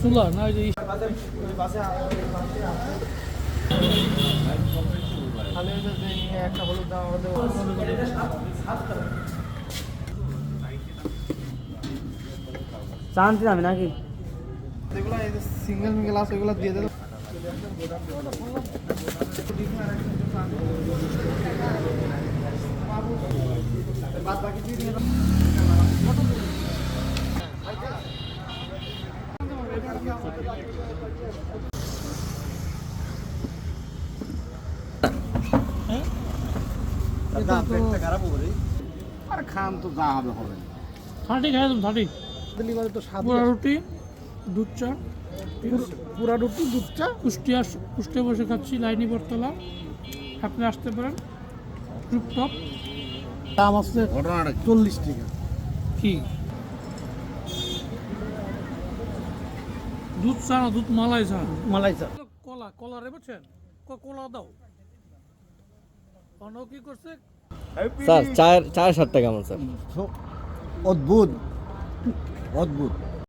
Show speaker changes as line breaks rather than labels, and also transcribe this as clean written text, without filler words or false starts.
চুলা না এই যে
চান্তি যাবে নাকি
যেগুলো সিঙ্গেল মিঙ্গেল আছে ওগুলো দিয়ে দেবো।
আর খান তো যা হবে হবে
থার্টি খাই তুমি থার্টি
লিভারে তো স্বাদ
পুরা রুটি দুধ চা
পুরা রুটি দুধ চা
কুষ্টিয়া বসে খাচ্ছি লাইনি বটতলা আপনি আসতে পারেন রুপটপ
দাম আছে
ঘটনাটা
40 টাকা।
কি দুধ চা না দুধ মালাই চা
মালাই চা
কলা কলা রে বুঝছেন কলা দাও অন্য কি করছে
স্যার চায়ের স্বাদটা কেমন স্যার
অদ্ভুত অদ্ভুত